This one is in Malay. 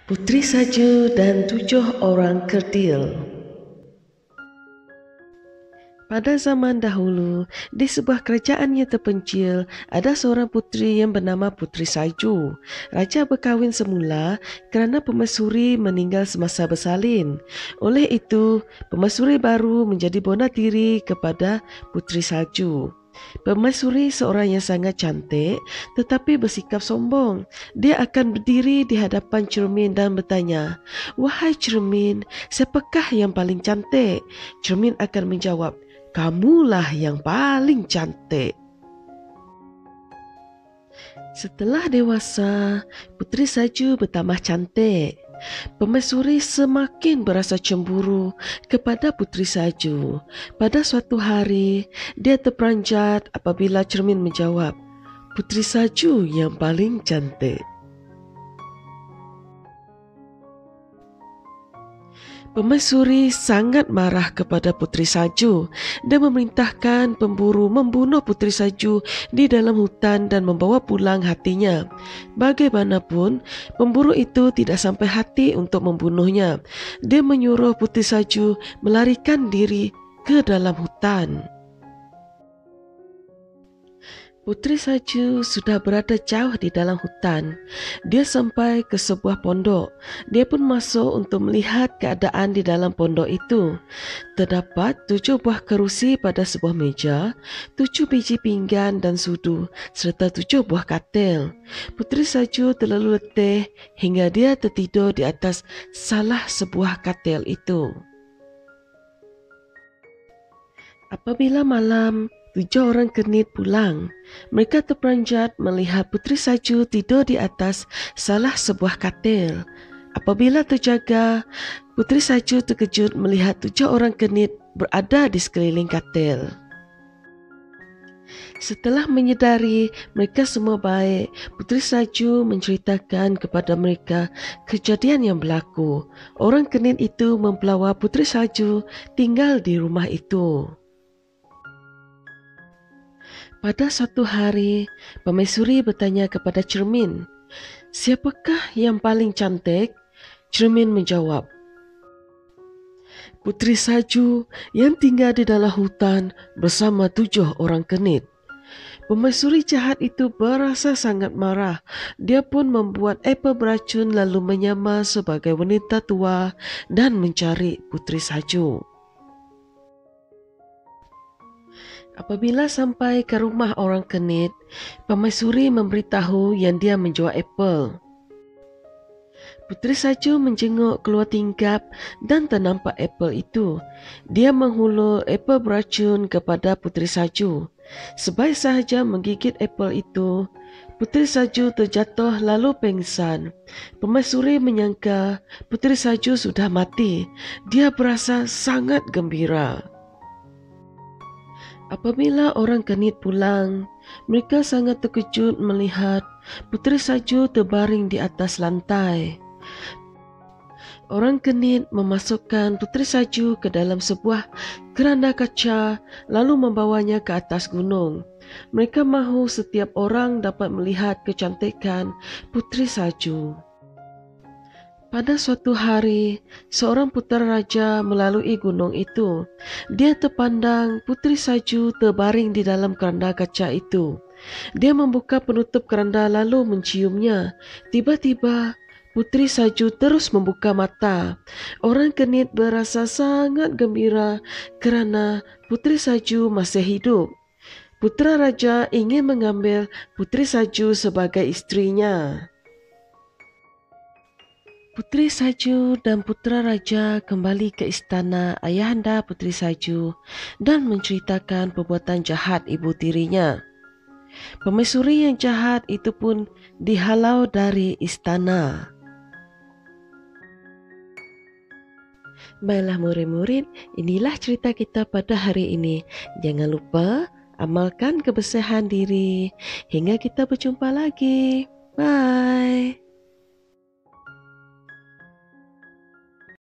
Putri Salju dan 7 orang kerdil. Pada zaman dahulu, di sebuah kerajaan yang terpencil, ada seorang putri yang bernama Putri Salju. Raja berkahwin semula kerana permaisuri meninggal semasa bersalin. Oleh itu, permaisuri baru menjadi bona tiri kepada Putri Salju. Permaisuri seorang yang sangat cantik tetapi bersikap sombong. Dia akan berdiri di hadapan cermin dan bertanya, "Wahai cermin, siapakah yang paling cantik?" Cermin akan menjawab, "Kamulah yang paling cantik." Setelah dewasa, Putri Salju bertambah cantik. Permaisuri semakin berasa cemburu kepada Putri Salju. Pada suatu hari, dia terperanjat apabila cermin menjawab, "Putri Salju yang paling cantik." Permaisuri sangat marah kepada Putri Salju dan memerintahkan pemburu membunuh Putri Salju di dalam hutan dan membawa pulang hatinya. Bagaimanapun, pemburu itu tidak sampai hati untuk membunuhnya. Dia menyuruh Putri Salju melarikan diri ke dalam hutan. Putri Salju sudah berada jauh di dalam hutan. Dia sampai ke sebuah pondok. Dia pun masuk untuk melihat keadaan di dalam pondok itu. Terdapat 7 buah kerusi pada sebuah meja, 7 biji pinggan dan sudu, serta 7 buah katil. Putri Salju terlalu letih hingga dia tertidur di atas salah sebuah katil itu. Apabila malam, 7 orang kenit pulang. Mereka terperanjat melihat Putri Salju tidur di atas salah sebuah katil. Apabila terjaga, Putri Salju terkejut melihat 7 orang kenit berada di sekeliling katil. Setelah menyedari mereka semua baik, Putri Salju menceritakan kepada mereka kejadian yang berlaku. Orang kenit itu mempelawa Putri Salju tinggal di rumah itu. Pada suatu hari, permaisuri bertanya kepada cermin, "Siapakah yang paling cantik?" Cermin menjawab, "Putri Salju yang tinggal di dalam hutan bersama 7 orang kenit." Permaisuri jahat itu berasa sangat marah. Dia pun membuat apel beracun lalu menyamar sebagai wanita tua dan mencari Putri Salju. Apabila sampai ke rumah orang kenit, permaisuri memberitahu yang dia menjual apel. Putri Salju menjenguk keluar tingkap dan ternampak apel itu. Dia menghulur apel beracun kepada Putri Salju. Sebaik sahaja menggigit apel itu, Putri Salju terjatuh lalu pingsan. Permaisuri menyangka Putri Salju sudah mati. Dia berasa sangat gembira. Apabila orang kenit pulang, mereka sangat terkejut melihat Putri Salju terbaring di atas lantai. Orang kenit memasukkan Putri Salju ke dalam sebuah keranda kaca lalu membawanya ke atas gunung. Mereka mahu setiap orang dapat melihat kecantikan Putri Salju. Pada suatu hari, seorang putera raja melalui gunung itu. Dia terpandang Putri Salju terbaring di dalam keranda kaca itu. Dia membuka penutup keranda lalu menciumnya. Tiba-tiba, Putri Salju terus membuka mata. Orang kenit berasa sangat gembira kerana Putri Salju masih hidup. Putera raja ingin mengambil Putri Salju sebagai isterinya. Putri Salju dan putera raja kembali ke istana ayahanda Putri Salju dan menceritakan perbuatan jahat ibu tirinya. Permaisuri yang jahat itu pun dihalau dari istana. Baiklah murid-murid, inilah cerita kita pada hari ini. Jangan lupa amalkan kebersihan diri. Hingga kita berjumpa lagi. Bye.